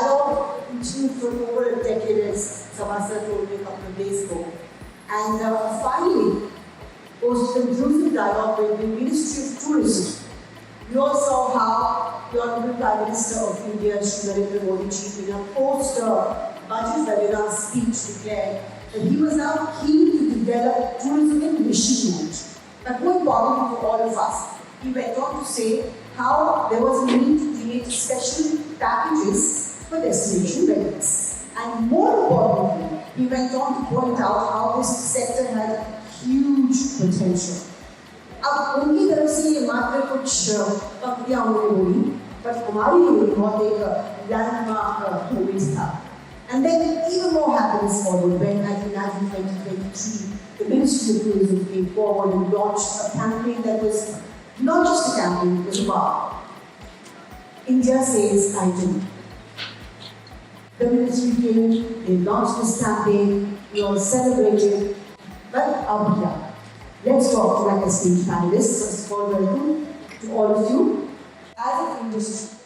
dialogue continued for over a decade, as Savasa told me a couple of days ago. And finally, was the conclusive dialogue with the Ministry of Tourism. We all saw how the Honorable Prime Minister of India, Shri Narendra Modi ji, in a post-budget webinar speech declared that he was now keen to develop tourism in mission mode. But more importantly for all of us, he went on to say how there was a need to create special packages for destination weddings. And more importantly, he went on to point out how this sector had huge potential. अब उनकी तरफ से ये मात्र कुछ पंक्तियाँ उन्होंने बोली, but हमारे लिए बहुत एक landmark moment था. And then even more happiness followed when, I think, in 2023, the Ministry of Tourism came forward and launched a campaign that was not just a campaign, it was a vow. India says, I do. The ministry came, they launched this campaign, we all celebrated, but let's talk to our esteemed panelists. First of all, welcome to all of you. As an industry,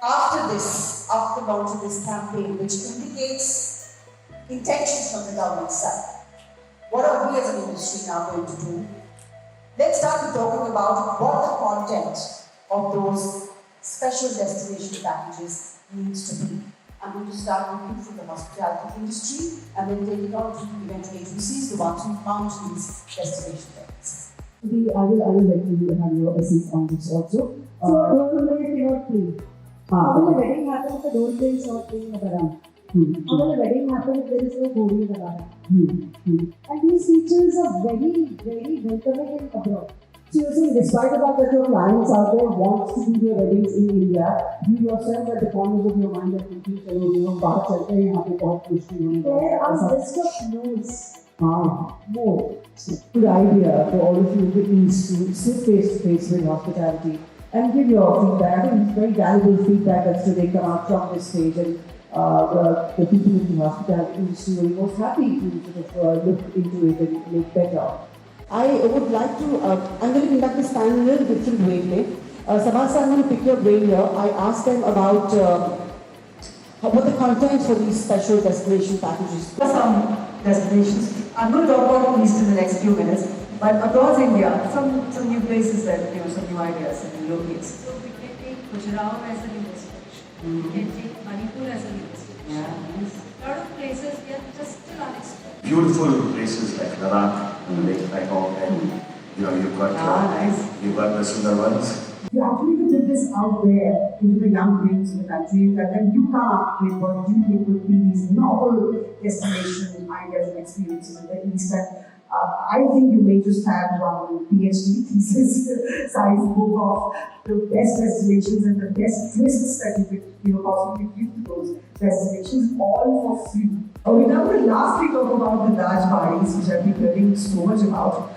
after the launch of this campaign, which indicates intentions from the government side, what are we as an industry now going to do? Let's start with talking about what the content of those special destination packages needs to be. I'm going to start with you from the hospitality industry and then take it on to the event agencies, the ones who found these destination events. I will let you have your essence on this also. So, don't play not play. How will the wedding happen if I don't play short playing the Baran? How will the wedding happen if there is no Gori in the Baran? And these features are very, very welcoming in abroad. So you're saying, despite the fact that your clients out there want to do their weddings in India, you yourself at the corners of your mind are thinking, baat chalte hain, yahan pe bahut mushkil hoga. There are list of no's. More. Good idea for all of you in the East to sit face to face with hospitality and give your feedback. I think it's very valuable feedback that's today come out from this stage, and the people in the hospitality industry will be most happy to sort of look into it and make better. I would like to, I'm going to conduct this panel in a little different way. Sabasa, I'm going to pick your brain here. I asked them about what the content for these special destination packages. Some destinations. I'm going to talk about East in the next few minutes, but across India, some new places that give some new ideas and new locations. So we can take Gujarat as an destination. We can take Manipur as an destination. Yeah. A lot of places we are just still unexplored. Beautiful places like Ladakh, Lake Bangkok, and you've got the Sundarbans. You actually put this out there into the young brains in the country that then you come up with what you think would be these novel destination ideas and experiences in the East. And I think you may just have one PhD thesis size book of the best destinations and the best twists that you could possibly give to those destinations, all for free. We now will lastly talk about the large parties, which I've been hearing so much about.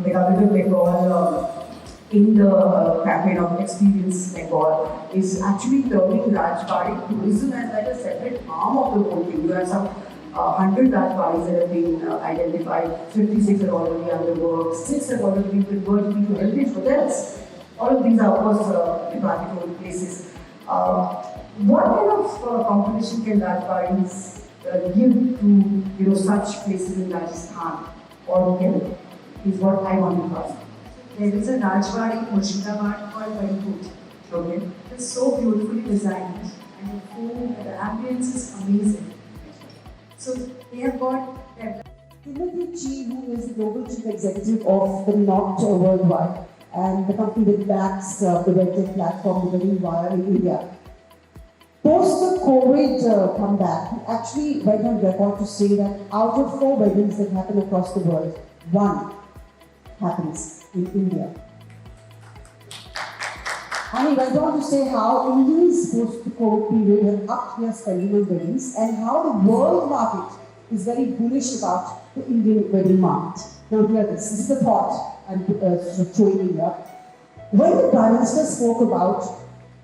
The government of Bengal, in the campaign of Experience Bengal, is actually turning large party tourism as like a separate arm of the whole thing. There are some 100 large parties that have been identified, 56 are already under work, 6 have already been converted into heritage hotels. All of these are, of course, departmental places. What kind of competition can large parties give to such places in Rajasthan or Kerala is what I want to ask. There is a Rajwadi in Murshidabad called Manipur. Okay. It's so beautifully designed, and the food and the ambience is amazing. So they have got Timothy Chi, who is the global chief executive of the Not Worldwide, and the company that backs the RedTech platform, the Wedding WEA in India. Post the COVID comeback, he actually went on record to say that out of 4 weddings that happen across the world, 1 happens in India. And he went on to say how Indians post the COVID period have upped their spending on weddings and how the world market is very bullish about the Indian wedding market. Now hear this is the thought I'm showing you here. When the Prime Minister spoke about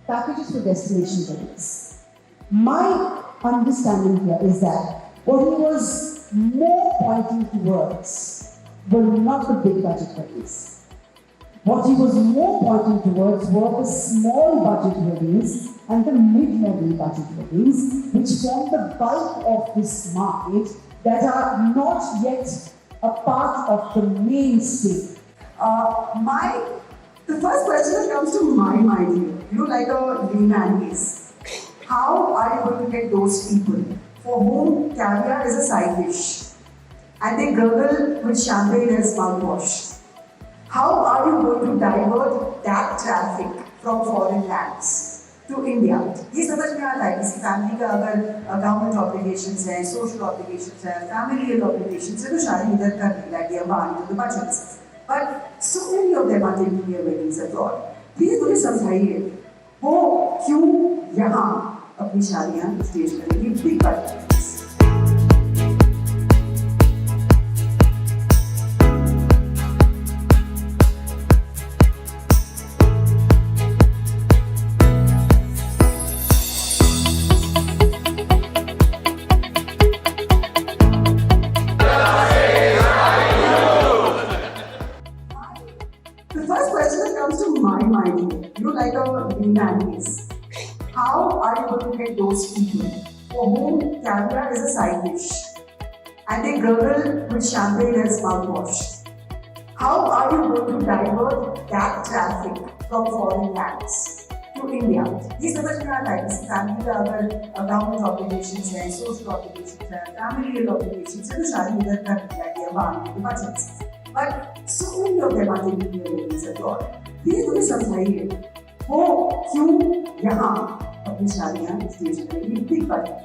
packages for destination weddings, my understanding here is that what he was more pointing towards were not the big budget weddings. What he was more pointing towards were the small budget weddings and the mid-level budget weddings, which form the bulk of this market, that are not yet a part of the mainstream. The first question that comes to my mind here, like a layman case. How are you going to get those people for whom caviar is a side dish and they gurgle with champagne as mouthwash? How are you going to divert that traffic from foreign lands to India? ये समझ में आता है किसी family का अगर government obligations हैं, social obligations हैं, फैमिलियल ऑब्लिगेशंस हैं तो शादी इधर करनी लगी है बाहर तो बचत. But so many of them are taking their weddings abroad. Please मुझे समझाइए वो क्यों यहाँ अपनी शादियाँ स्टेज करेंगी big budget. The first question that comes to my mind, like a layman case. How are you going to get those people for whom caviar is a side dish and they gurgle with champagne as mouthwash? How are you going to divert that traffic from foreign lands to India? ये समझ में आता है किसी family का अगर government obligations हैं, social obligations हैं, फैमिलियल ऑब्लिगेशंस हैं तो शादी इधर करनी लगी है बाहर तो बचत. But so many of them are taking their weddings abroad. Please मुझे समझाइए वो क्यों यहाँ अपनी शादियाँ स्टेज करेंगी बिग बजट.